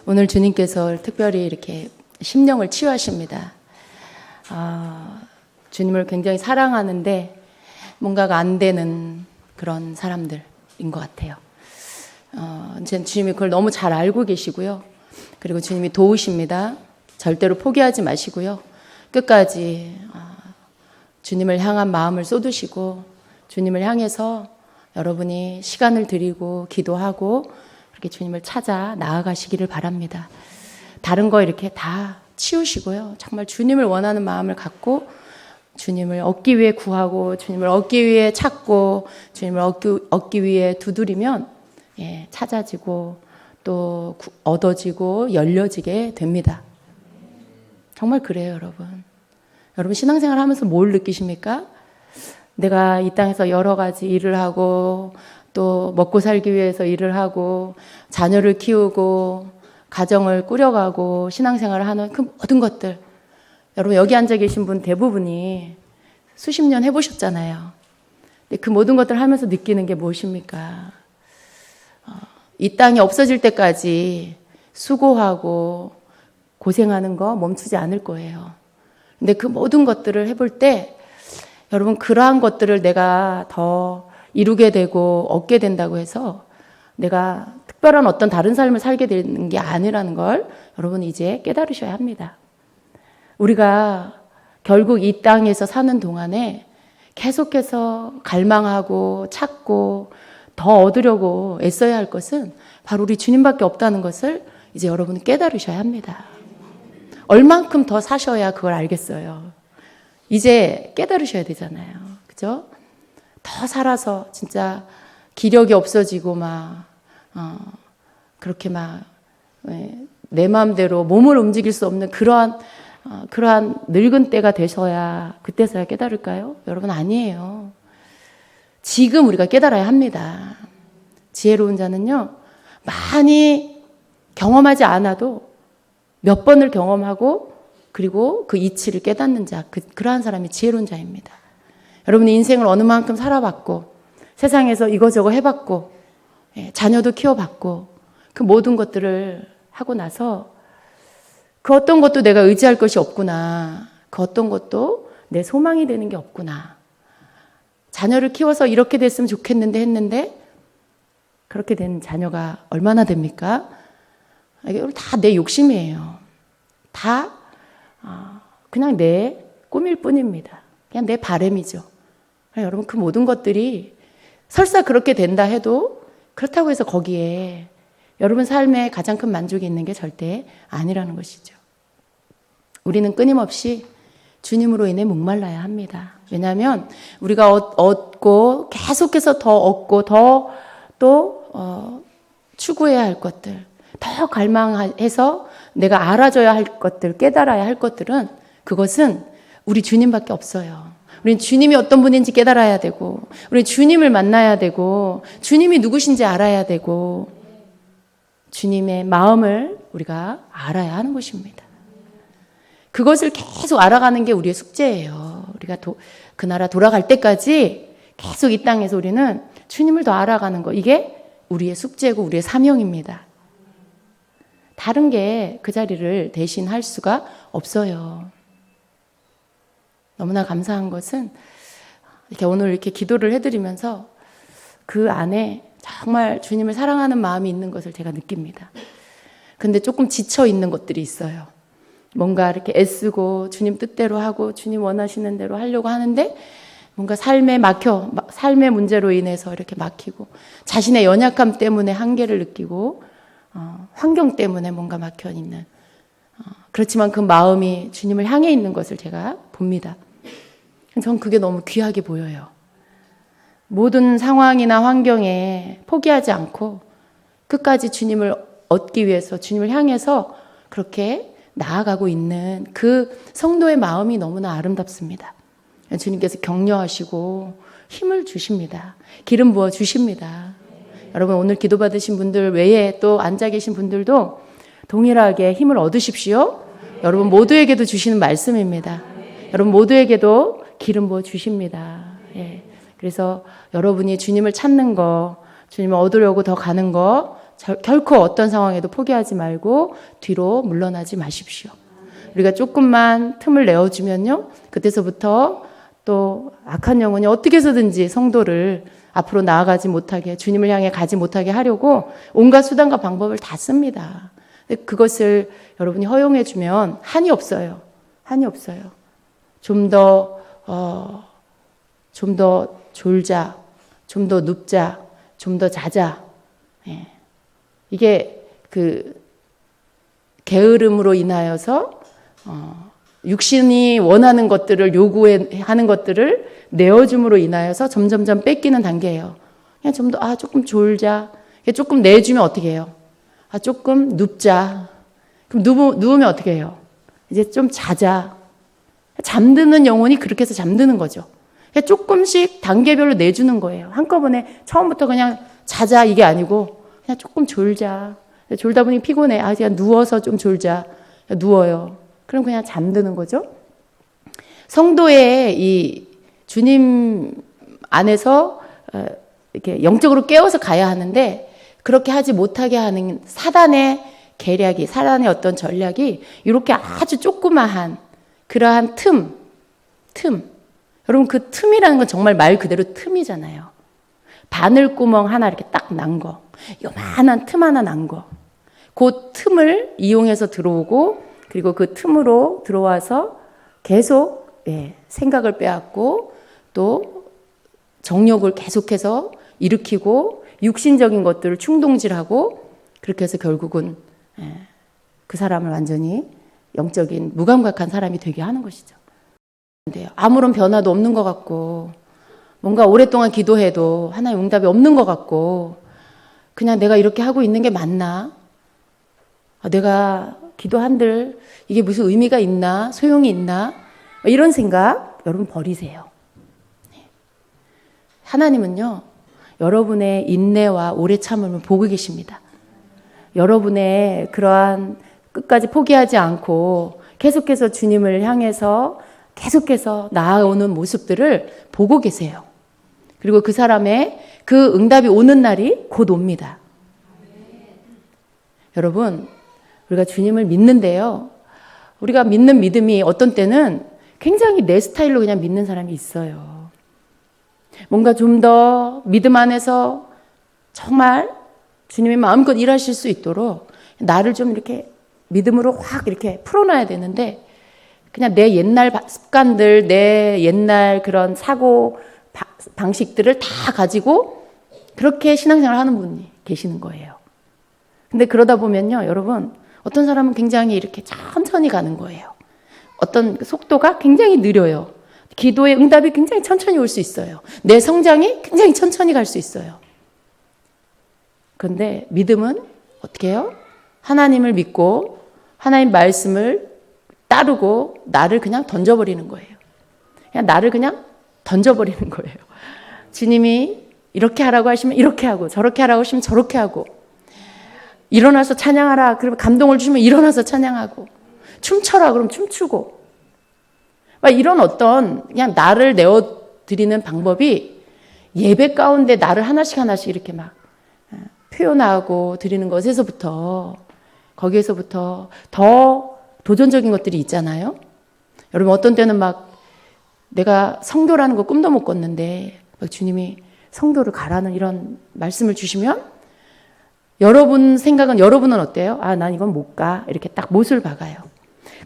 오늘 주님께서 특별히 이렇게 심령을 치유하십니다. 주님을 굉장히 사랑하는데 뭔가가 안 되는 그런 사람들인 것 같아요. 이제 주님이 그걸 너무 잘 알고 계시고요. 그리고 주님이 도우십니다. 절대로 포기하지 마시고요. 끝까지 주님을 향한 마음을 쏟으시고 주님을 향해서 여러분이 시간을 드리고 기도하고 그렇게 주님을 찾아 나아가시기를 바랍니다. 다른 거 이렇게 다 치우시고요. 정말 주님을 원하는 마음을 갖고 주님을 얻기 위해 구하고 주님을 얻기 위해 찾고 주님을 얻기 위해 두드리면 찾아지고 또 얻어지고 열려지게 됩니다. 정말 그래요, 여러분. 여러분 신앙생활 하면서 뭘 느끼십니까? 내가 이 땅에서 여러 가지 일을 하고 또 먹고 살기 위해서 일을 하고 자녀를 키우고 가정을 꾸려가고 신앙생활을 하는 그 모든 것들, 여러분 여기 앉아 계신 분 대부분이 수십 년 해보셨잖아요. 근데 그 모든 것들 하면서 느끼는 게 무엇입니까? 이 땅이 없어질 때까지 수고하고 고생하는 거 멈추지 않을 거예요. 근데 그 모든 것들을 해볼 때 여러분 그러한 것들을 내가 더 이루게 되고 얻게 된다고 해서 내가 특별한 어떤 다른 삶을 살게 되는 게 아니라는 걸 여러분 이제 깨달으셔야 합니다. 우리가 결국 이 땅에서 사는 동안에 계속해서 갈망하고 찾고 더 얻으려고 애써야 할 것은 바로 우리 주님밖에 없다는 것을 이제 여러분은 깨달으셔야 합니다. 얼만큼 더 사셔야 그걸 알겠어요. 이제 깨달으셔야 되잖아요. 그죠? 더 살아서 진짜 기력이 없어지고 그렇게 내 마음대로 몸을 움직일 수 없는 그러한 늙은 때가 되셔야 그때서야 깨달을까요? 여러분 아니에요. 지금 우리가 깨달아야 합니다. 지혜로운 자는요, 많이 경험하지 않아도 몇 번을 경험하고 그리고 그 이치를 깨닫는 자, 그러한 사람이 지혜로운 자입니다. 여러분이 인생을 어느 만큼 살아봤고 세상에서 이거저거 해봤고 자녀도 키워봤고 그 모든 것들을 하고 나서 그 어떤 것도 내가 의지할 것이 없구나. 그 어떤 것도 내 소망이 되는 게 없구나. 자녀를 키워서 이렇게 됐으면 좋겠는데 했는데 그렇게 된 자녀가 얼마나 됩니까? 이게 다 내 욕심이에요. 다 그냥 내 꿈일 뿐입니다. 그냥 내 바람이죠. 여러분 그 모든 것들이 설사 그렇게 된다 해도 그렇다고 해서 거기에 여러분 삶에 가장 큰 만족이 있는 게 절대 아니라는 것이죠. 우리는 끊임없이 주님으로 인해 목말라야 합니다. 왜냐하면 우리가 얻고 계속해서 더 얻고 더 또 추구해야 할 것들, 더 갈망해서 내가 알아줘야 할 것들, 깨달아야 할 것들은 그것은 우리 주님밖에 없어요. 우리는 주님이 어떤 분인지 깨달아야 되고 우리는 주님을 만나야 되고 주님이 누구신지 알아야 되고 주님의 마음을 우리가 알아야 하는 것입니다. 그것을 계속 알아가는 게 우리의 숙제예요. 우리가 그 나라 돌아갈 때까지 계속 이 땅에서 우리는 주님을 더 알아가는 거, 이게 우리의 숙제고 우리의 사명입니다. 다른 게 그 자리를 대신할 수가 없어요. 너무나 감사한 것은 이렇게 오늘 이렇게 기도를 해드리면서 그 안에 정말 주님을 사랑하는 마음이 있는 것을 제가 느낍니다. 근데 조금 지쳐 있는 것들이 있어요. 뭔가 이렇게 애쓰고 주님 뜻대로 하고 주님 원하시는 대로 하려고 하는데 뭔가 삶의 문제로 인해서 이렇게 막히고 자신의 연약함 때문에 한계를 느끼고 환경 때문에 뭔가 막혀 있는 그렇지만 그 마음이 주님을 향해 있는 것을 제가 봅니다. 전 그게 너무 귀하게 보여요. 모든 상황이나 환경에 포기하지 않고 끝까지 주님을 얻기 위해서 주님을 향해서 그렇게 나아가고 있는 그 성도의 마음이 너무나 아름답습니다. 주님께서 격려하시고 힘을 주십니다. 기름 부어 주십니다. 여러분 오늘 기도 받으신 분들 외에 또 앉아 계신 분들도 동일하게 힘을 얻으십시오. 여러분 모두에게도 주시는 말씀입니다. 여러분 모두에게도 기름 부어 주십니다. 그래서 여러분이 주님을 찾는 거, 주님을 얻으려고 더 가는 거 결코 어떤 상황에도 포기하지 말고 뒤로 물러나지 마십시오. 우리가 조금만 틈을 내어주면요, 그때서부터 또 악한 영혼이 어떻게 해서든지 성도를 앞으로 나아가지 못하게, 주님을 향해 가지 못하게 하려고 온갖 수단과 방법을 다 씁니다. 근데 그것을 여러분이 허용해주면 한이 없어요. 한이 없어요. 좀 더 졸자, 좀 더 눕자, 좀 더 자자. 예. 이게 게으름으로 인하여서 육신이 원하는 것들을 요구하는 것들을 내어줌으로 인하여서 점점점 뺏기는 단계예요. 그냥 좀 더 조금 졸자. 조금 내주면 어떻게 해요? 조금 눕자. 그럼 누우면 어떻게 해요? 이제 좀 자자. 잠드는 영혼이 그렇게 해서 잠드는 거죠. 조금씩 단계별로 내주는 거예요. 한꺼번에 처음부터 그냥 자자 이게 아니고 그냥 조금 졸자. 졸다 보니 피곤해. 그냥 누워서 좀 졸자. 누워요. 그럼 그냥 잠드는 거죠. 성도의 이 주님 안에서 이렇게 영적으로 깨워서 가야 하는데 그렇게 하지 못하게 하는 사단의 계략이, 사단의 어떤 전략이 이렇게 아주 조그마한 그러한 틈. 여러분 그 틈이라는 건 정말 말 그대로 틈이잖아요. 바늘구멍 하나 이렇게 딱 난 거. 요만한 틈 하나 난 거. 그 틈을 이용해서 들어오고 그리고 그 틈으로 들어와서 계속 생각을 빼앗고 또 정욕을 계속해서 일으키고 육신적인 것들을 충동질하고 그렇게 해서 결국은 그 사람을 완전히 영적인 무감각한 사람이 되게 하는 것이죠. 아무런 변화도 없는 것 같고 뭔가 오랫동안 기도해도 하나의 응답이 없는 것 같고 그냥 내가 이렇게 하고 있는 게 맞나? 내가 기도한들 이게 무슨 의미가 있나? 소용이 있나? 이런 생각 여러분 버리세요. 하나님은요, 여러분의 인내와 오래 참음을 보고 계십니다. 여러분의 그러한 끝까지 포기하지 않고 계속해서 주님을 향해서 계속해서 나아오는 모습들을 보고 계세요. 그리고 그 사람의 그 응답이 오는 날이 곧 옵니다. 여러분, 우리가 주님을 믿는데요. 우리가 믿는 믿음이 어떤 때는 굉장히 내 스타일로 그냥 믿는 사람이 있어요. 뭔가 좀 더 믿음 안에서 정말 주님이 마음껏 일하실 수 있도록 나를 좀 이렇게 믿음으로 확 이렇게 풀어놔야 되는데 그냥 내 옛날 습관들, 내 옛날 그런 사고 방식들을 다 가지고 그렇게 신앙생활을 하는 분이 계시는 거예요. 근데 그러다 보면요, 여러분, 어떤 사람은 굉장히 이렇게 천천히 가는 거예요. 어떤 속도가 굉장히 느려요. 기도의 응답이 굉장히 천천히 올 수 있어요. 내 성장이 굉장히 천천히 갈 수 있어요. 그런데 믿음은 어떻게 해요? 하나님을 믿고 하나님 말씀을 따르고 나를 그냥 던져버리는 거예요. 그냥 나를 그냥 던져버리는 거예요. 주님이 이렇게 하라고 하시면 이렇게 하고 저렇게 하라고 하시면 저렇게 하고 일어나서 찬양하라 그러면 감동을 주시면 일어나서 찬양하고 춤춰라 그러면 춤추고 이런 어떤 그냥 나를 내어드리는 방법이 예배 가운데 나를 하나씩 이렇게 막 표현하고 드리는 것에서부터 거기에서부터 더 도전적인 것들이 있잖아요. 여러분 어떤 때는 막 내가 성교라는 거 꿈도 못 꿨는데 막 주님이 성교를 가라는 이런 말씀을 주시면 여러분 생각은 여러분은 어때요? 난 이건 못 가. 이렇게 딱 못을 박아요.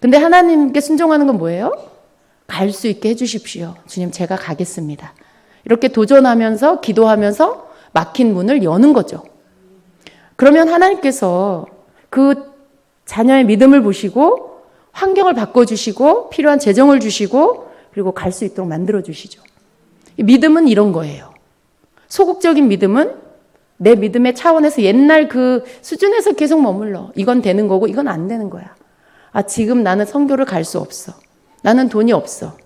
근데 하나님께 순종하는 건 뭐예요? 갈 수 있게 해주십시오. 주님 제가 가겠습니다. 이렇게 도전하면서 기도하면서 막힌 문을 여는 거죠. 그러면 하나님께서 그 자녀의 믿음을 보시고 환경을 바꿔주시고 필요한 재정을 주시고 그리고 갈 수 있도록 만들어주시죠. 믿음은 이런 거예요. 소극적인 믿음은 내 믿음의 차원에서 옛날 그 수준에서 계속 머물러. 이건 되는 거고 이건 안 되는 거야. 지금 나는 선교를 갈 수 없어. 나는 돈이 없어.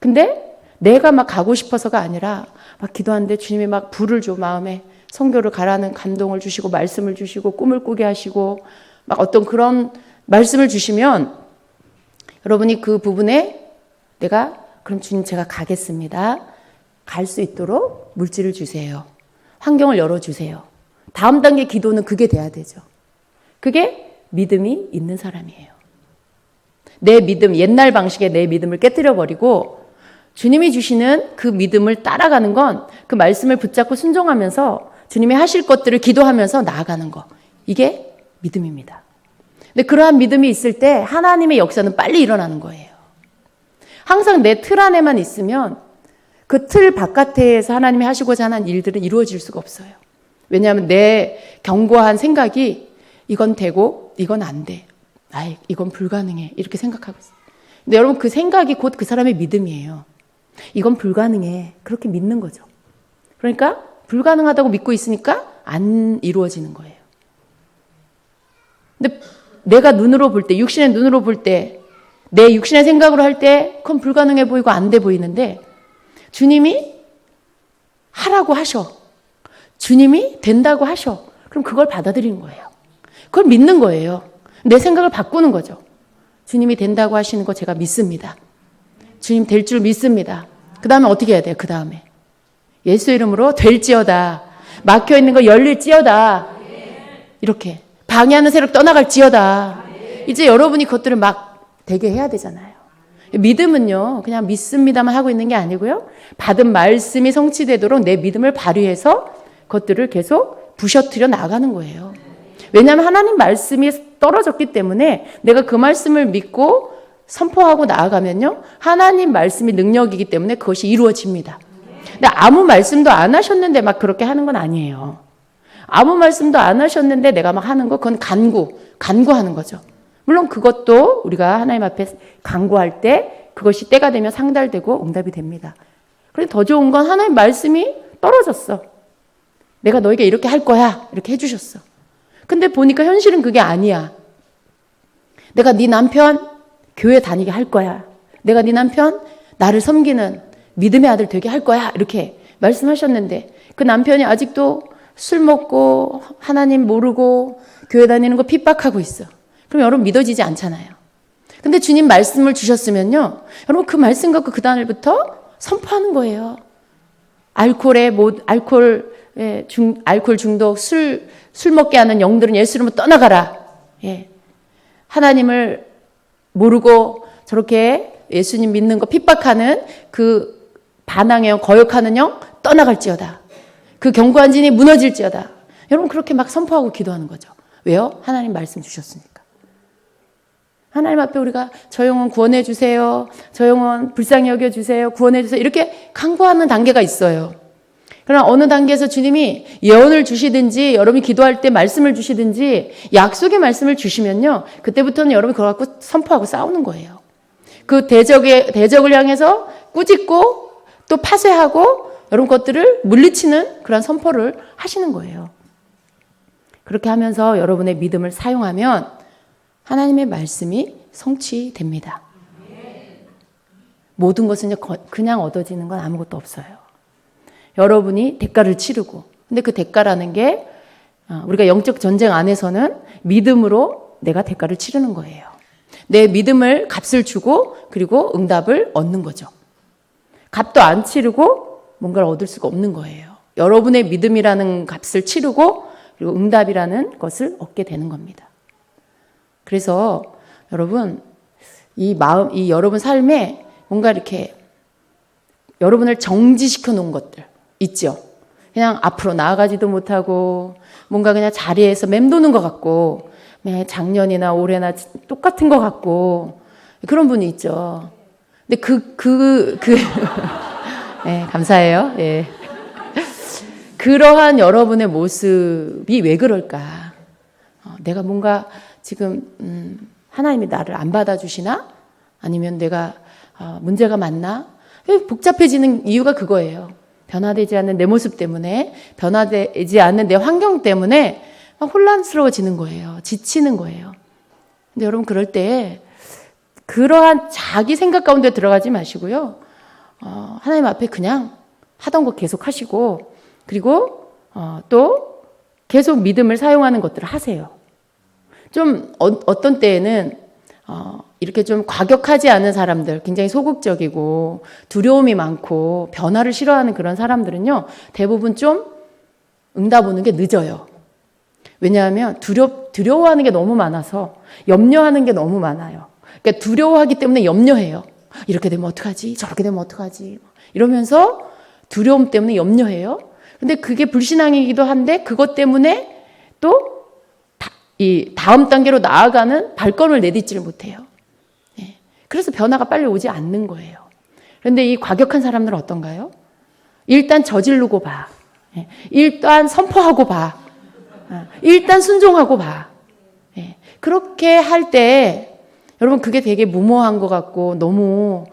근데 내가 막 가고 싶어서가 아니라 막 기도하는데 주님이 막 불을 줘 마음에 선교를 가라는 감동을 주시고 말씀을 주시고 꿈을 꾸게 하시고 막 어떤 그런 말씀을 주시면 여러분이 그 부분에 내가 그럼 주님 제가 가겠습니다. 갈 수 있도록 물질을 주세요. 환경을 열어주세요. 다음 단계 기도는 그게 돼야 되죠. 그게 믿음이 있는 사람이에요. 내 믿음, 옛날 방식의 내 믿음을 깨뜨려버리고 주님이 주시는 그 믿음을 따라가는 건 그 말씀을 붙잡고 순종하면서 주님이 하실 것들을 기도하면서 나아가는 거. 이게 믿음입니다. 근데 그러한 믿음이 있을 때 하나님의 역사는 빨리 일어나는 거예요. 항상 내 틀 안에만 있으면 그 틀 바깥에서 하나님이 하시고자 하는 일들은 이루어질 수가 없어요. 왜냐하면 내 견고한 생각이 이건 되고 이건 안 돼. 아이, 이건 불가능해. 이렇게 생각하고 있어요. 근데 여러분 그 생각이 곧 그 사람의 믿음이에요. 이건 불가능해. 그렇게 믿는 거죠. 그러니까 불가능하다고 믿고 있으니까 안 이루어지는 거예요. 근데 내가 눈으로 볼 때, 육신의 눈으로 볼 때, 내 육신의 생각으로 할 때 그건 불가능해 보이고 안 돼 보이는데 주님이 하라고 하셔. 주님이 된다고 하셔. 그럼 그걸 받아들이는 거예요. 그걸 믿는 거예요. 내 생각을 바꾸는 거죠. 주님이 된다고 하시는 거 제가 믿습니다. 주님 될 줄 믿습니다. 그 다음에 어떻게 해야 돼요? 그 다음에 예수 이름으로 될지어다. 막혀있는 거 열릴지어다. 이렇게 방해하는 세력 떠나갈지어다. 이제 여러분이 그것들을 막 되게 해야 되잖아요. 믿음은요 그냥 믿습니다만 하고 있는 게 아니고요, 받은 말씀이 성취되도록 내 믿음을 발휘해서 그것들을 계속 부셔뜨려 나가는 거예요. 왜냐하면 하나님 말씀이 떨어졌기 때문에 내가 그 말씀을 믿고 선포하고 나아가면요 하나님 말씀이 능력이기 때문에 그것이 이루어집니다. 근데 아무 말씀도 안 하셨는데 막 그렇게 하는 건 아니에요. 아무 말씀도 안 하셨는데 내가 막 하는 거, 그건 간구하는 거죠. 물론 그것도 우리가 하나님 앞에 간구할 때 그것이 때가 되면 상달되고 응답이 됩니다. 그런데 더 좋은 건 하나님 말씀이 떨어졌어. 내가 너에게 이렇게 할 거야. 이렇게 해주셨어. 근데 보니까 현실은 그게 아니야. 내가 네 남편 교회 다니게 할 거야. 내가 네 남편 나를 섬기는 믿음의 아들 되게 할 거야. 이렇게 말씀하셨는데 그 남편이 아직도 술 먹고 하나님 모르고 교회 다니는 거 핍박하고 있어. 그럼 여러분 믿어지지 않잖아요. 근데 주님 말씀을 주셨으면요, 여러분 그 말씀 갖고 그 다음부터 선포하는 거예요. 알코올 중독, 술 먹게 하는 영들은 예수 이름으로 떠나가라. 예. 하나님을 모르고 저렇게 예수님 믿는 거 핍박하는 그 반항의 영, 거역하는 영 떠나갈지어다. 그 견고한 진이 무너질지어다. 여러분 그렇게 막 선포하고 기도하는 거죠. 왜요? 하나님 말씀 주셨으니까. 하나님 앞에 우리가 저 영혼 구원해 주세요. 저 영혼 불쌍히 여겨 주세요. 구원해 주세요. 이렇게 간구하는 단계가 있어요. 그러나 어느 단계에서 주님이 예언을 주시든지 여러분이 기도할 때 말씀을 주시든지 약속의 말씀을 주시면요, 그때부터는 여러분이 그걸 갖고 선포하고 싸우는 거예요. 그 대적을 향해서 꾸짖고 또 파쇄하고 여러분 것들을 물리치는 그런 선포를 하시는 거예요. 그렇게 하면서 여러분의 믿음을 사용하면 하나님의 말씀이 성취됩니다. 모든 것은 그냥 얻어지는 건 아무것도 없어요. 여러분이 대가를 치르고, 근데 그 대가라는 게 우리가 영적 전쟁 안에서는 믿음으로 내가 대가를 치르는 거예요. 내 믿음을 값을 주고 그리고 응답을 얻는 거죠. 값도 안 치르고 뭔가를 얻을 수가 없는 거예요. 여러분의 믿음이라는 값을 치르고 그리고 응답이라는 것을 얻게 되는 겁니다. 그래서 여러분 이 여러분 삶에 뭔가 이렇게 여러분을 정지시켜 놓은 것들 있죠. 그냥 앞으로 나아가지도 못하고 뭔가 그냥 자리에서 맴도는 것 같고 작년이나 올해나 똑같은 것 같고 그런 분이 있죠. 근데 네, 감사해요. 예. 그러한 여러분의 모습이 왜 그럴까? 내가 뭔가 지금 하나님이 나를 안 받아주시나? 아니면 내가 문제가 많나? 복잡해지는 이유가 그거예요. 변화되지 않는 내 모습 때문에, 변화되지 않는 내 환경 때문에 막 혼란스러워지는 거예요. 지치는 거예요. 근데 여러분 그럴 때 그러한 자기 생각 가운데 들어가지 마시고요. 하나님 앞에 그냥 하던 거 계속 하시고 그리고 또 계속 믿음을 사용하는 것들을 하세요. 좀 어떤 때에는 이렇게 좀 과격하지 않은 사람들, 굉장히 소극적이고 두려움이 많고 변화를 싫어하는 그런 사람들은요, 대부분 좀 응답 오는 게 늦어요. 왜냐하면 두려워하는 게 너무 많아서 염려하는 게 너무 많아요. 그러니까 두려워하기 때문에 염려해요. 이렇게 되면 어떡하지? 저렇게 되면 어떡하지? 이러면서 두려움 때문에 염려해요. 근데 그게 불신앙이기도 한데 그것 때문에 또 이 다음 단계로 나아가는 발걸음을 내딛지를 못해요. 예. 그래서 변화가 빨리 오지 않는 거예요. 그런데 이 과격한 사람들은 어떤가요? 일단 저지르고 봐. 예. 일단 선포하고 봐. 일단 순종하고 봐. 예. 그렇게 할 때 여러분 그게 되게 무모한 것 같고 너무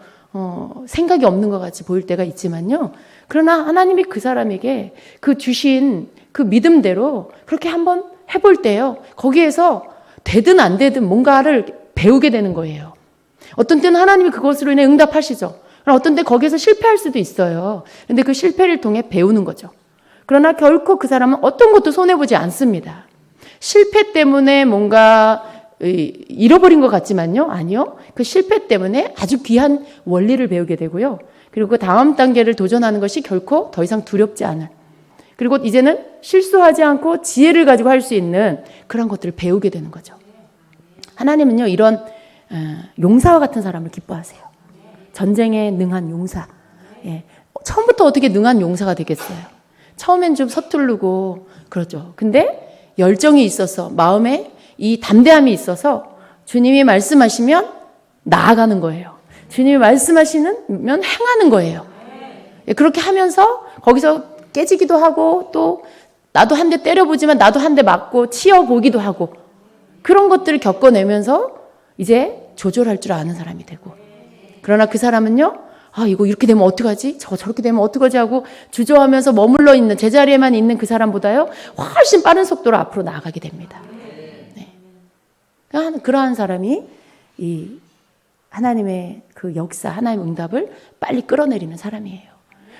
생각이 없는 것 같이 보일 때가 있지만요. 그러나 하나님이 그 사람에게 그 주신 그 믿음대로 그렇게 한번 해볼 때요. 거기에서 되든 안 되든 뭔가를 배우게 되는 거예요. 어떤 때는 하나님이 그것으로 인해 응답하시죠. 어떤 때 거기에서 실패할 수도 있어요. 그런데 그 실패를 통해 배우는 거죠. 그러나 결코 그 사람은 어떤 것도 손해보지 않습니다. 실패 때문에 뭔가 잃어버린 것 같지만요. 아니요. 그 실패 때문에 아주 귀한 원리를 배우게 되고요. 그리고 그 다음 단계를 도전하는 것이 결코 더 이상 두렵지 않은, 그리고 이제는 실수하지 않고 지혜를 가지고 할 수 있는 그런 것들을 배우게 되는 거죠. 하나님은요, 이런 용사와 같은 사람을 기뻐하세요. 전쟁에 능한 용사. 예. 처음부터 어떻게 능한 용사가 되겠어요? 처음엔 좀 서투르고 그렇죠. 근데 열정이 있어서, 마음에 이 담대함이 있어서 주님이 말씀하시면 나아가는 거예요. 주님이 말씀하시면 행하는 거예요. 예. 그렇게 하면서 거기서 깨지기도 하고 또 나도 한 대 때려보지만 나도 한 대 맞고 치여보기도 하고 그런 것들을 겪어내면서 이제 조절할 줄 아는 사람이 되고, 그러나 그 사람은요, 이거 이렇게 되면 어떡하지? 저렇게 되면 어떡하지? 하고 주저하면서 머물러 있는, 제자리에만 있는 그 사람보다요 훨씬 빠른 속도로 앞으로 나아가게 됩니다. 네. 그러한 사람이 이 하나님의 그 역사, 하나님의 응답을 빨리 끌어내리는 사람이에요.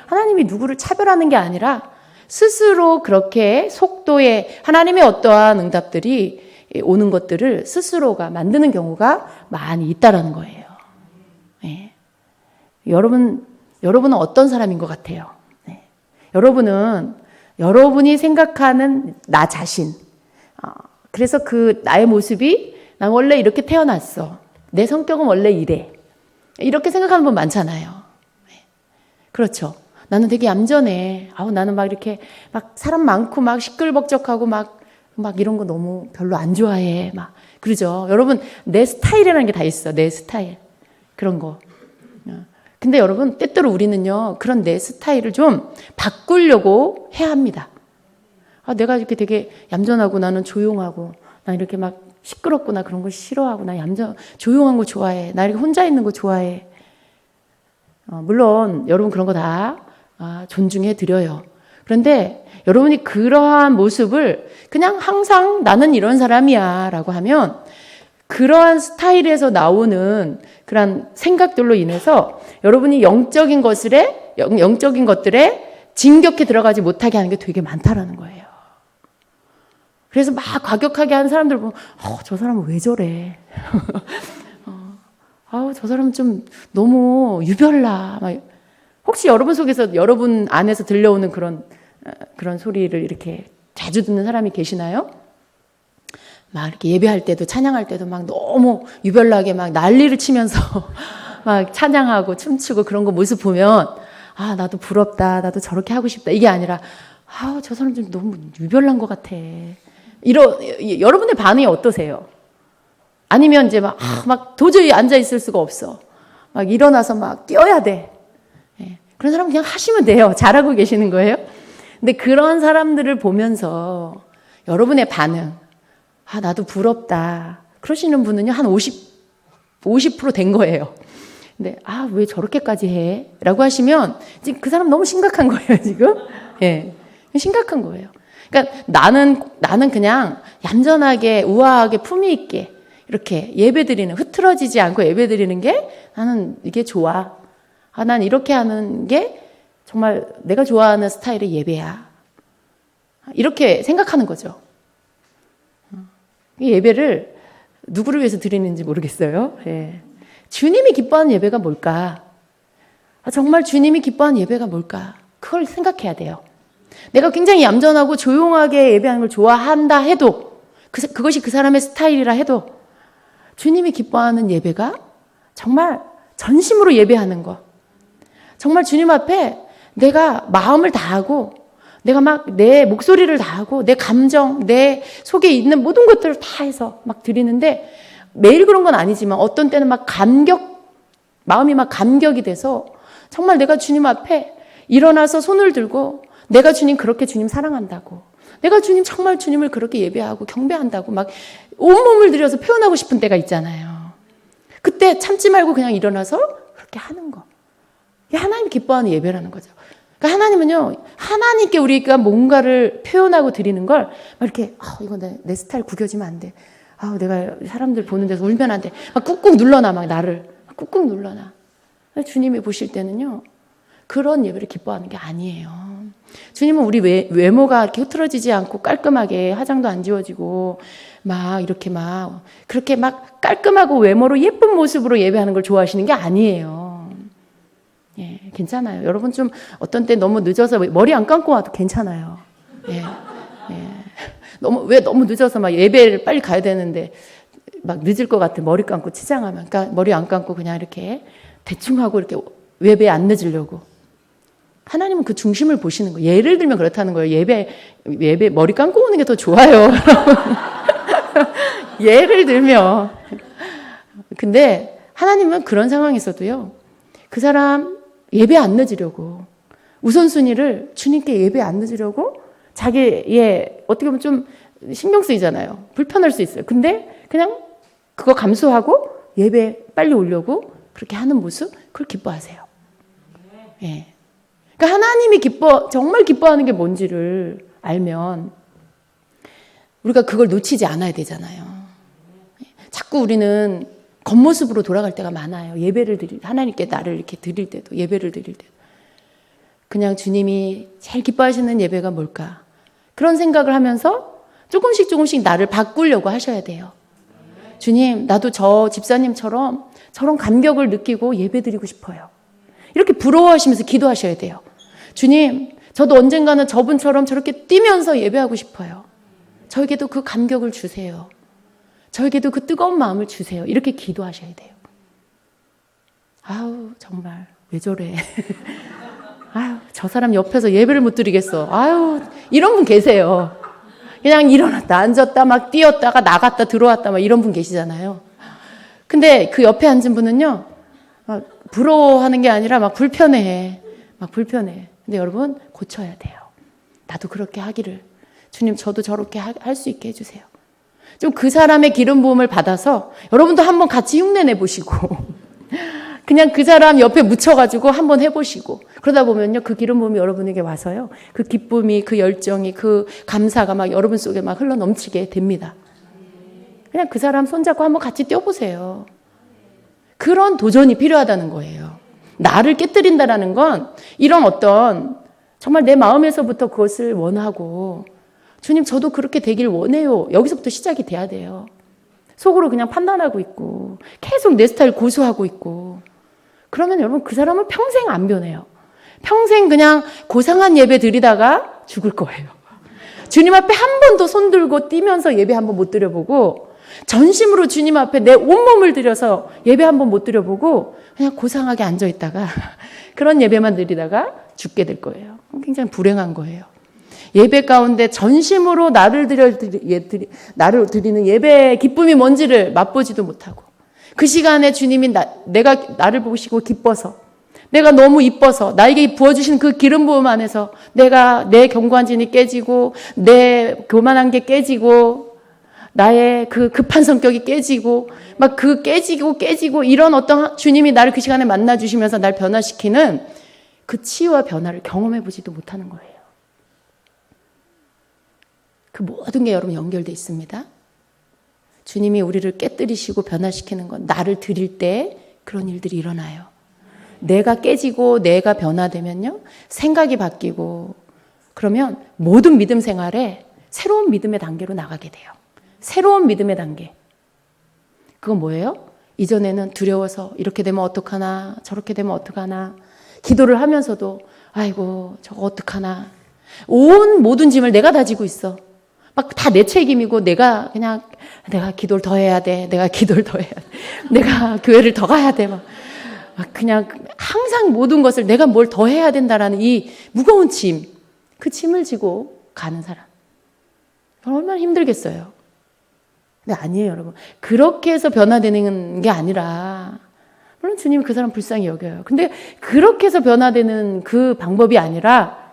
하나님이 누구를 차별하는 게 아니라 스스로 그렇게 속도에 하나님의 어떠한 응답들이 오는 것들을 스스로가 만드는 경우가 많이 있다라는 거예요. 네. 여러분은 어떤 사람인 것 같아요? 네. 여러분이 생각하는 나 자신. 그래서 그 나의 모습이 난 원래 이렇게 태어났어. 내 성격은 원래 이래. 이렇게 생각하는 분 많잖아요. 네. 그렇죠. 나는 되게 얌전해. 나는 막 이렇게 막 사람 많고 막 시끌벅적하고 막 이런 거 너무 별로 안 좋아해. 막 그러죠. 여러분 내 스타일이라는 게 다 있어. 내 스타일. 그런 거. 근데 여러분 때때로 우리는요. 그런 내 스타일을 좀 바꾸려고 해야 합니다. 내가 이렇게 되게 얌전하고 나는 조용하고 나 이렇게 막 시끄럽고 나 그런 거 싫어하고 나 조용한 거 좋아해. 나 이렇게 혼자 있는 거 좋아해. 물론 여러분 그런 거 다 존중해 드려요. 그런데 여러분이 그러한 모습을 그냥 항상 나는 이런 사람이야 라고 하면 그러한 스타일에서 나오는 그런 생각들로 인해서 여러분이 영적인 것들에 진격해 들어가지 못하게 하는 게 되게 많다라는 거예요. 그래서 막 과격하게 하는 사람들 보면 저 사람은 왜 저래? 저 사람은 좀 너무 유별나. 혹시 여러분 속에서 여러분 안에서 들려오는 그런 소리를 이렇게 자주 듣는 사람이 계시나요? 막 이렇게 예배할 때도 찬양할 때도 막 너무 유별나게 막 난리를 치면서 막 찬양하고 춤추고 그런 거 모습 보면 나도 부럽다. 나도 저렇게 하고 싶다. 이게 아니라 저 사람 좀 너무 유별난 것 같아. 여러분의 반응이 어떠세요? 아니면 이제 막 도저히 앉아 있을 수가 없어. 막 일어나서 막 뛰어야 돼. 예. 그런 사람 그냥 하시면 돼요. 잘하고 계시는 거예요. 근데 그런 사람들을 보면서 여러분의 반응, 나도 부럽다. 그러시는 분은요, 한 50% 된 거예요. 근데, 왜 저렇게까지 해? 라고 하시면, 지금 그 사람 너무 심각한 거예요, 지금. 예. 심각한 거예요. 그러니까 나는 그냥 얌전하게, 우아하게, 품위 있게, 이렇게 흐트러지지 않고 예배 드리는 게 나는 이게 좋아. 난 이렇게 하는 게 정말 내가 좋아하는 스타일의 예배야. 이렇게 생각하는 거죠. 이 예배를 누구를 위해서 드리는지 모르겠어요. 예. 주님이 기뻐하는 예배가 뭘까? 정말 주님이 기뻐하는 예배가 뭘까? 그걸 생각해야 돼요. 내가 굉장히 얌전하고 조용하게 예배하는 걸 좋아한다 해도, 그것이 그 사람의 스타일이라 해도 주님이 기뻐하는 예배가 정말 전심으로 예배하는 거, 정말 주님 앞에 내가 마음을 다하고 내가 막 내 목소리를 다하고 내 감정, 내 속에 있는 모든 것들을 다 해서 막 드리는데, 매일 그런 건 아니지만 어떤 때는 막 마음이 막 감격이 돼서 정말 내가 주님 앞에 일어나서 손을 들고 내가 주님 그렇게 주님 사랑한다고, 내가 주님 정말 주님을 그렇게 예배하고 경배한다고 막 온몸을 들여서 표현하고 싶은 때가 있잖아요. 그때 참지 말고 그냥 일어나서 그렇게 하는 거. 이게 하나님 기뻐하는 예배라는 거죠. 그러니까 하나님은요, 하나님께 우리가 뭔가를 표현하고 드리는 걸 막 이렇게, 이거 내 스타일 구겨지면 안 돼. 내가 사람들 보는 데서 울면 안 돼. 막 꾹꾹 눌러놔, 막 나를. 꾹꾹 눌러놔. 주님이 보실 때는요, 그런 예배를 기뻐하는 게 아니에요. 주님은 우리 외모가 이렇게 흐트러지지 않고 깔끔하게 화장도 안 지워지고 막 이렇게 막 그렇게 막 깔끔하고 외모로 예쁜 모습으로 예배하는 걸 좋아하시는 게 아니에요. 예, 괜찮아요. 여러분 좀 어떤 때 너무 늦어서 머리 안 감고 와도 괜찮아요. 예, 예. 너무 늦어서 막 예배를 빨리 가야 되는데 막 늦을 것 같아. 머리 감고 치장하면. 그러니까 머리 안 감고 그냥 이렇게 대충 하고 이렇게 예배에 안 늦으려고. 하나님은 그 중심을 보시는 거예요. 예를 들면 그렇다는 거예요. 예배 머리 감고 오는 게 더 좋아요. 예를 들면. 근데 하나님은 그런 상황에서도요, 그 사람 예배 안 늦으려고, 우선순위를 주님께 예배 안 늦으려고 자기의 어떻게 보면 좀 신경 쓰이잖아요. 불편할 수 있어요. 근데 그냥 그거 감수하고 예배 빨리 오려고 그렇게 하는 모습, 그걸 기뻐하세요. 예. 그러니까 하나님이 정말 기뻐하는 게 뭔지를 알면 우리가 그걸 놓치지 않아야 되잖아요. 자꾸 우리는 겉모습으로 돌아갈 때가 많아요. 하나님께 나를 이렇게 드릴 때도, 예배를 드릴 때도. 그냥 주님이 제일 기뻐하시는 예배가 뭘까? 그런 생각을 하면서 조금씩 나를 바꾸려고 하셔야 돼요. 주님, 나도 저 집사님처럼 저런 감격을 느끼고 예배 드리고 싶어요. 이렇게 부러워하시면서 기도하셔야 돼요. 주님, 저도 언젠가는 저분처럼 저렇게 뛰면서 예배하고 싶어요. 저에게도 그 감격을 주세요. 저에게도 그 뜨거운 마음을 주세요. 이렇게 기도하셔야 돼요. 정말 왜 저래. 저 사람 옆에서 예배를 못 드리겠어. 이런 분 계세요. 그냥 일어났다 앉았다 막 뛰었다가 나갔다 들어왔다 막 이런 분 계시잖아요. 근데 그 옆에 앉은 분은요, 부러워하는 게 아니라 막 불편해. 근데 여러분, 고쳐야 돼요. 나도 그렇게 하기를. 주님, 저도 저렇게 할 수 있게 해주세요. 좀 그 사람의 기름 부음을 받아서 여러분도 한번 같이 흉내 내보시고 그냥 그 사람 옆에 묻혀가지고 한번 해보시고, 그러다 보면요, 그 기름 부음이 여러분에게 와서요, 그 기쁨이, 그 열정이, 그 감사가 막 여러분 속에 막 흘러 넘치게 됩니다. 그냥 그 사람 손잡고 한번 같이 뛰어보세요. 그런 도전이 필요하다는 거예요. 나를 깨뜨린다라는 건 이런 어떤 정말 내 마음에서부터 그것을 원하고, 주님, 저도 그렇게 되길 원해요. 여기서부터 시작이 돼야 돼요. 속으로 그냥 판단하고 있고 계속 내 스타일 고수하고 있고, 그러면 여러분 그 사람은 평생 안 변해요. 평생 그냥 고상한 예배 드리다가 죽을 거예요. 주님 앞에 한 번도 손 들고 뛰면서 예배 한 번 못 드려보고, 전심으로 주님 앞에 내 온몸을 들여서 예배 한 번 못 드려보고 그냥 고상하게 앉아있다가 그런 예배만 드리다가 죽게 될 거예요. 굉장히 불행한 거예요. 예배 가운데 전심으로 나를 드리는 예배의 기쁨이 뭔지를 맛보지도 못하고, 그 시간에 주님이 내가 나를 보시고 기뻐서, 내가 너무 이뻐서 나에게 부어주신 그 기름 부음 안에서 내 경관진이 깨지고, 내 교만한 게 깨지고, 나의 그 급한 성격이 깨지고, 막 그 깨지고 이런 어떤 주님이 나를 그 시간에 만나주시면서 날 변화시키는 그 치유와 변화를 경험해보지도 못하는 거예요. 그 모든 게 여러분 연결되어 있습니다. 주님이 우리를 깨뜨리시고 변화시키는 건 나를 드릴 때 그런 일들이 일어나요. 내가 깨지고 내가 변화되면요, 생각이 바뀌고, 그러면 모든 믿음 생활에 새로운 믿음의 단계로 나가게 돼요. 새로운 믿음의 단계. 그건 뭐예요? 이전에는 두려워서 이렇게 되면 어떡하나, 저렇게 되면 어떡하나, 기도를 하면서도 아이고 저거 어떡하나, 온 모든 짐을 내가 다 지고 있어. 막 다 내 책임이고 내가 기도를 더 해야 돼. 내가 기도를 더 해야 돼. 내가 교회를 더 가야 돼. 막 그냥 항상 모든 것을 내가 뭘 더 해야 된다라는 이 무거운 짐, 그 짐을 지고 가는 사람. 얼마나 힘들겠어요. 근데 아니에요, 여러분. 그렇게 해서 변화되는 게 아니라, 물론 주님이 그 사람 불쌍히 여겨요. 근데 그렇게 해서 변화되는 그 방법이 아니라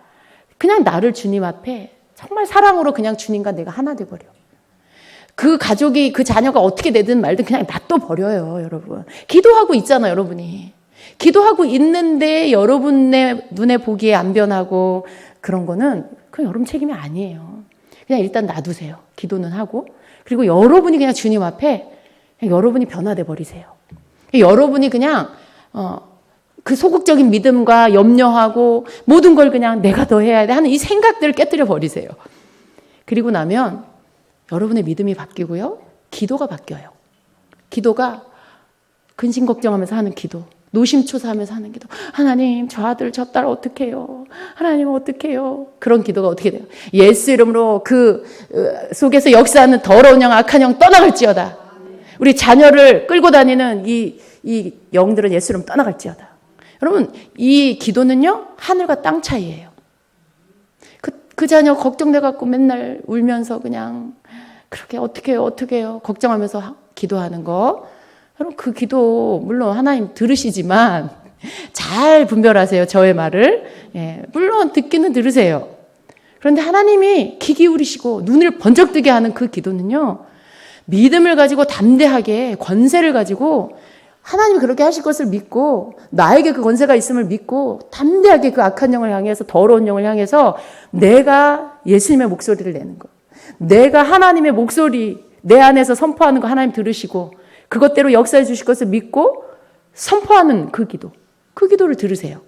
그냥 나를 주님 앞에 정말 사랑으로 그냥 주님과 내가 하나 돼버려. 그 가족이, 그 자녀가 어떻게 되든 말든 그냥 놔둬버려요, 여러분. 기도하고 있잖아요, 여러분이. 기도하고 있는데 여러분의 눈에 보기에 안 변하고 그런 거는 그냥 여러분 책임이 아니에요. 그냥 일단 놔두세요. 기도는 하고. 그리고 여러분이 그냥 주님 앞에 그냥 여러분이 변화돼 버리세요. 여러분이 그냥 그 소극적인 믿음과 염려하고 모든 걸 그냥 내가 더 해야 돼 하는 이 생각들을 깨뜨려 버리세요. 그리고 나면 여러분의 믿음이 바뀌고요. 기도가 바뀌어요. 기도가 근심 걱정하면서 하는 기도, 노심초사하면서 하는 기도. 하나님, 저 아들, 저 딸 어떻게 해요? 하나님 어떻게 해요? 그런 기도가 어떻게 돼요? 예수 이름으로 그 속에서 역사하는 더러운 영, 악한 영 떠나갈지어다. 우리 자녀를 끌고 다니는 이 영들은 예수 이름 떠나갈지어다. 여러분, 이 기도는요, 하늘과 땅 차이예요. 그 자녀 걱정돼갖고 맨날 울면서 그냥 그렇게 어떻게 해요? 걱정하면서 기도하는 거. 여러분, 그 기도 물론 하나님 들으시지만 잘 분별하세요. 저의 말을. 예, 물론 듣기는 들으세요. 그런데 하나님이 귀 기울이시고 눈을 번쩍 뜨게 하는 그 기도는요, 믿음을 가지고 담대하게 권세를 가지고 하나님이 그렇게 하실 것을 믿고 나에게 그 권세가 있음을 믿고 담대하게 그 악한 영을 향해서, 더러운 영을 향해서 내가 예수님의 목소리를 내는 거, 내가 하나님의 목소리 내 안에서 선포하는 거 하나님 들으시고 그것대로 역사해 주실 것을 믿고 선포하는 그 기도, 그 기도를 들으세요.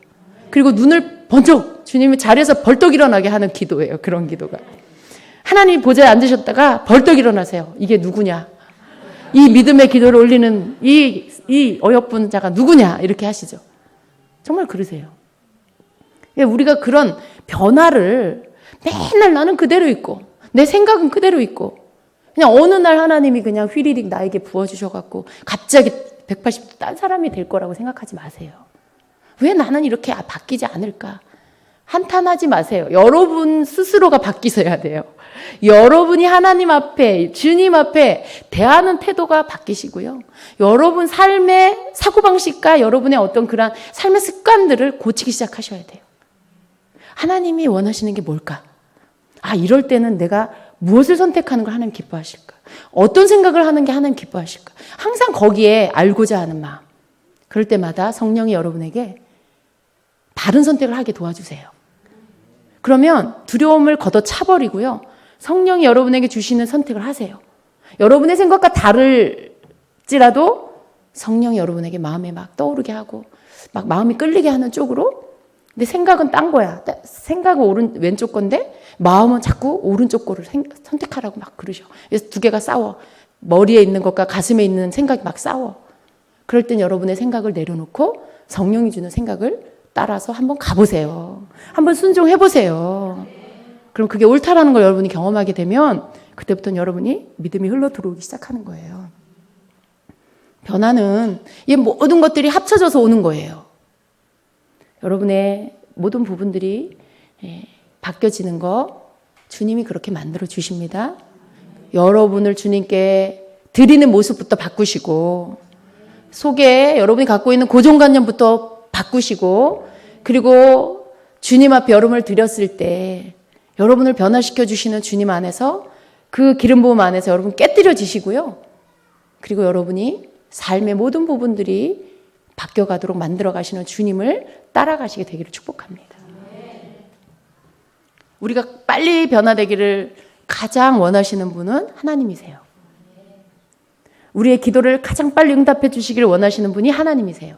그리고 눈을 번쩍, 주님이 자리에서 벌떡 일어나게 하는 기도예요. 그런 기도가. 하나님 보좌에 앉으셨다가 벌떡 일어나세요. 이게 누구냐? 이 믿음의 기도를 올리는 이 어여쁜 자가 누구냐? 이렇게 하시죠. 정말 그러세요. 우리가 그런 변화를 맨날 나는 그대로 있고 내 생각은 그대로 있고 그냥 어느 날 하나님이 그냥 휘리릭 나에게 부어주셔갖고 갑자기 180도 딴 사람이 될 거라고 생각하지 마세요. 왜 나는 이렇게 바뀌지 않을까? 한탄하지 마세요. 여러분 스스로가 바뀌셔야 돼요. 여러분이 하나님 앞에, 주님 앞에 대하는 태도가 바뀌시고요. 여러분 삶의 사고방식과 여러분의 어떤 그런 삶의 습관들을 고치기 시작하셔야 돼요. 하나님이 원하시는 게 뭘까? 이럴 때는 내가 무엇을 선택하는 걸 하나님 기뻐하실까? 어떤 생각을 하는 게 하나님 기뻐하실까? 항상 거기에 알고자 하는 마음. 그럴 때마다 성령이 여러분에게 바른 선택을 하게 도와주세요. 그러면 두려움을 걷어차버리고요. 성령이 여러분에게 주시는 선택을 하세요. 여러분의 생각과 다를지라도 성령이 여러분에게 마음에 막 떠오르게 하고 막 마음이 끌리게 하는 쪽으로. 근데 생각은 딴 거야. 생각은 왼쪽 건데 마음은 자꾸 오른쪽 거를 선택하라고 막 그러셔. 그래서 두 개가 싸워. 머리에 있는 것과 가슴에 있는 생각이 막 싸워. 그럴 땐 여러분의 생각을 내려놓고 성령이 주는 생각을 따라서 한번 가보세요. 한번 순종해보세요. 그럼 그게 옳다라는 걸 여러분이 경험하게 되면 그때부터는 여러분이 믿음이 흘러 들어오기 시작하는 거예요. 변화는 이 모든 것들이 합쳐져서 오는 거예요. 여러분의 모든 부분들이 바뀌어지는 거 주님이 그렇게 만들어 주십니다. 여러분을 주님께 드리는 모습부터 바꾸시고 속에 여러분이 갖고 있는 고정관념부터 바꾸시고 그리고 주님 앞에 여러분을 드렸을 때 여러분을 변화시켜 주시는 주님 안에서 그 기름 부음 안에서 여러분 깨뜨려지시고요. 그리고 여러분이 삶의 모든 부분들이 바뀌어가도록 만들어 가시는 주님을 따라가시게 되기를 축복합니다. 우리가 빨리 변화되기를 가장 원하시는 분은 하나님이세요. 우리의 기도를 가장 빨리 응답해 주시기를 원하시는 분이 하나님이세요.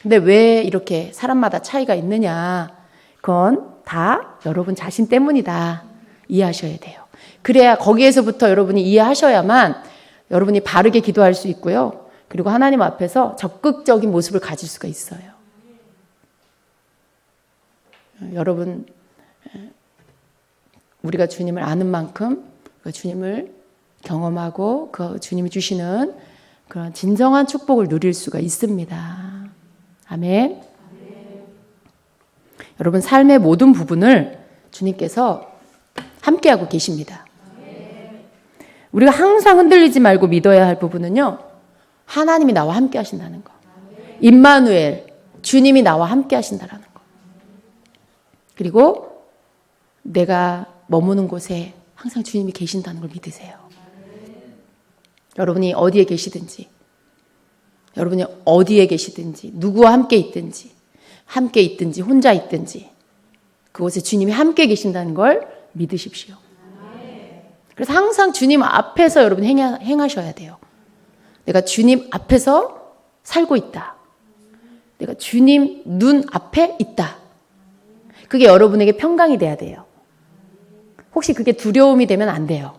근데 왜 이렇게 사람마다 차이가 있느냐? 그건 다 여러분 자신 때문이다. 이해하셔야 돼요. 그래야 거기에서부터 여러분이 이해하셔야만 여러분이 바르게 기도할 수 있고요. 그리고 하나님 앞에서 적극적인 모습을 가질 수가 있어요. 여러분, 우리가 주님을 아는 만큼 그 주님을 경험하고 그 주님이 주시는 그런 진정한 축복을 누릴 수가 있습니다. 아멘. 여러분, 삶의 모든 부분을 주님께서 함께하고 계십니다. 우리가 항상 흔들리지 말고 믿어야 할 부분은요, 하나님이 나와 함께 하신다는 거. 임마누엘, 주님이 나와 함께 하신다는 거. 그리고 내가 머무는 곳에 항상 주님이 계신다는 걸 믿으세요. 여러분이 어디에 계시든지, 여러분이 어디에 계시든지, 누구와 함께 있든지, 혼자 있든지, 그곳에 주님이 함께 계신다는 걸 믿으십시오. 그래서 항상 주님 앞에서 여러분 행하셔야 돼요. 내가 주님 앞에서 살고 있다. 내가 주님 눈 앞에 있다. 그게 여러분에게 평강이 돼야 돼요. 혹시 그게 두려움이 되면 안 돼요.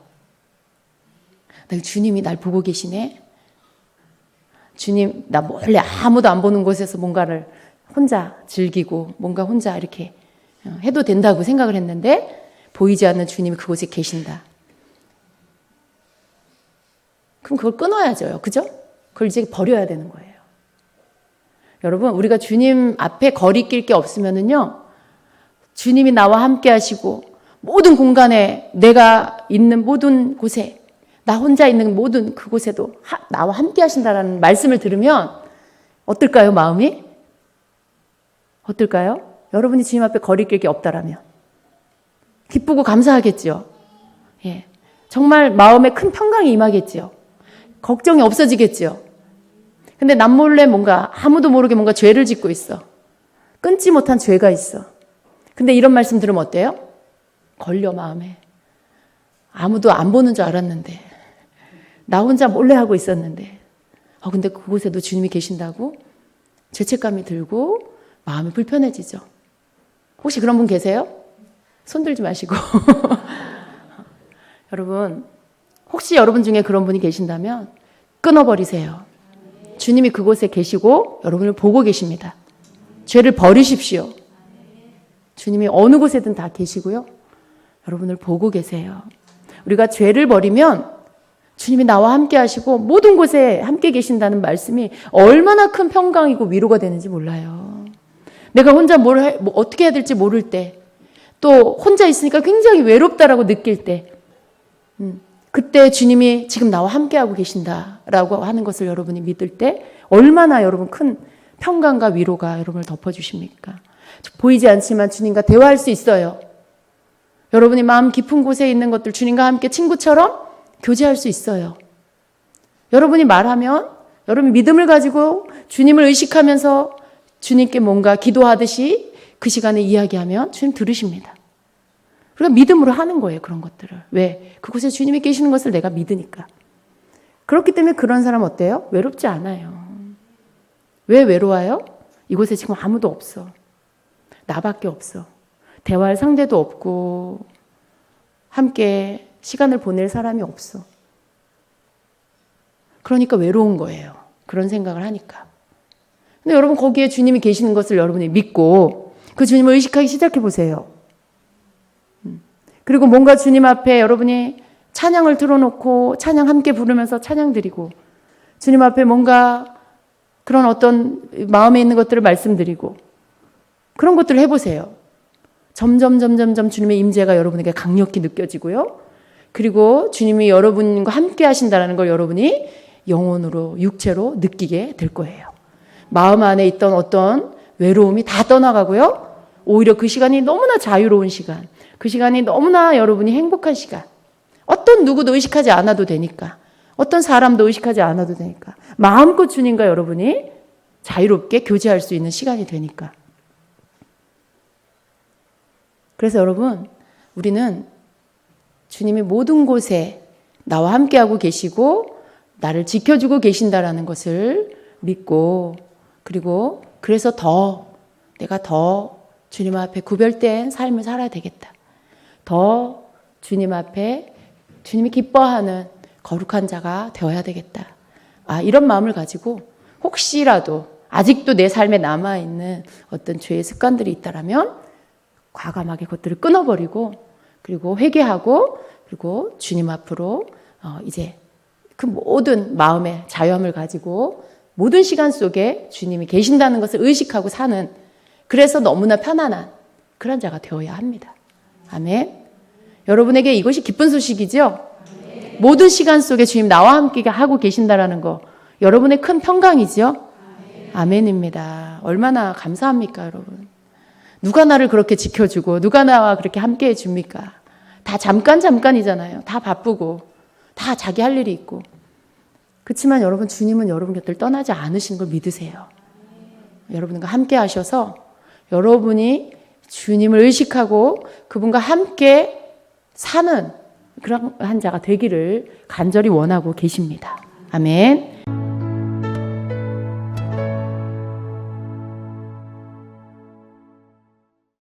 주님이 날 보고 계시네. 주님, 나 몰래 아무도 안 보는 곳에서 뭔가를 혼자 즐기고 뭔가 혼자 이렇게 해도 된다고 생각을 했는데 보이지 않는 주님이 그곳에 계신다. 그럼 그걸 끊어야죠. 그죠? 그걸 이제 버려야 되는 거예요. 여러분, 우리가 주님 앞에 거리낄 게 없으면은요, 주님이 나와 함께 하시고 모든 공간에 내가 있는 모든 곳에 나 혼자 있는 모든 그곳에도 나와 함께 하신다라는 말씀을 들으면 어떨까요? 마음이? 어떨까요? 여러분이 주님 앞에 거리낄 게 없다라면 기쁘고 감사하겠죠. 예, 정말 마음에 큰 평강이 임하겠죠. 걱정이 없어지겠죠. 근데 남몰래 뭔가 아무도 모르게 뭔가 죄를 짓고 있어. 끊지 못한 죄가 있어. 근데 이런 말씀 들으면 어때요? 걸려 마음에. 아무도 안 보는 줄 알았는데 나 혼자 몰래 하고 있었는데 근데 그곳에도 주님이 계신다고 죄책감이 들고 마음이 불편해지죠. 혹시 그런 분 계세요? 손 들지 마시고 여러분, 혹시 여러분 중에 그런 분이 계신다면 끊어버리세요. 주님이 그곳에 계시고 여러분을 보고 계십니다. 죄를 버리십시오. 주님이 어느 곳에든 다 계시고요. 여러분을 보고 계세요. 우리가 죄를 버리면 주님이 나와 함께 하시고 모든 곳에 함께 계신다는 말씀이 얼마나 큰 평강이고 위로가 되는지 몰라요. 내가 혼자 어떻게 해야 될지 모를 때, 또 혼자 있으니까 굉장히 외롭다라고 느낄 때, 그때 주님이 지금 나와 함께하고 계신다라고 하는 것을 여러분이 믿을 때 얼마나 여러분 큰 평강과 위로가 여러분을 덮어주십니까? 보이지 않지만 주님과 대화할 수 있어요. 여러분이 마음 깊은 곳에 있는 것들 주님과 함께 친구처럼 교제할 수 있어요. 여러분이 말하면, 여러분이 믿음을 가지고 주님을 의식하면서 주님께 뭔가 기도하듯이 그 시간에 이야기하면 주님 들으십니다. 우리가 믿음으로 하는 거예요, 그런 것들을. 왜? 그곳에 주님이 계시는 것을 내가 믿으니까. 그렇기 때문에 그런 사람 어때요? 외롭지 않아요. 왜 외로워요? 이곳에 지금 아무도 없어. 나밖에 없어. 대화할 상대도 없고 함께 시간을 보낼 사람이 없어. 그러니까 외로운 거예요. 그런 생각을 하니까. 근데 여러분, 거기에 주님이 계시는 것을 여러분이 믿고 그 주님을 의식하기 시작해 보세요. 그리고 뭔가 주님 앞에 여러분이 찬양을 틀어놓고 찬양 함께 부르면서 찬양 드리고, 주님 앞에 뭔가 그런 어떤 마음에 있는 것들을 말씀드리고, 그런 것들을 해보세요. 점점 주님의 임재가 여러분에게 강력히 느껴지고요. 그리고 주님이 여러분과 함께 하신다는 걸 여러분이 영혼으로, 육체로 느끼게 될 거예요. 마음 안에 있던 어떤 외로움이 다 떠나가고요. 오히려 그 시간이 너무나 자유로운 시간, 그 시간이 너무나 여러분이 행복한 시간, 어떤 누구도 의식하지 않아도 되니까, 어떤 사람도 의식하지 않아도 되니까, 마음껏 주님과 여러분이 자유롭게 교제할 수 있는 시간이 되니까. 그래서 여러분, 우리는 주님이 모든 곳에 나와 함께하고 계시고 나를 지켜주고 계신다라는 것을 믿고, 그리고 그래서 내가 더 주님 앞에 구별된 삶을 살아야 되겠다. 더 주님 앞에 주님이 기뻐하는 거룩한 자가 되어야 되겠다. 이런 마음을 가지고 혹시라도 아직도 내 삶에 남아있는 어떤 죄의 습관들이 있다라면 과감하게 그것들을 끊어버리고 그리고 회개하고 그리고 주님 앞으로 이제 그 모든 마음의 자유함을 가지고 모든 시간 속에 주님이 계신다는 것을 의식하고 사는, 그래서 너무나 편안한 그런 자가 되어야 합니다. 아멘. 여러분에게 이것이 기쁜 소식이죠? 모든 시간 속에 주님 나와 함께 하고 계신다라는 거 여러분의 큰 평강이죠? 아멘입니다. 얼마나 감사합니까, 여러분? 누가 나를 그렇게 지켜주고 누가 나와 그렇게 함께 해줍니까? 다 잠깐이잖아요. 다 바쁘고 다 자기 할 일이 있고. 그렇지만 여러분, 주님은 여러분 곁을 떠나지 않으신 걸 믿으세요. 여러분과 함께 하셔서 여러분이 주님을 의식하고 그분과 함께 사는 그런 한 자가 되기를 간절히 원하고 계십니다. 아멘.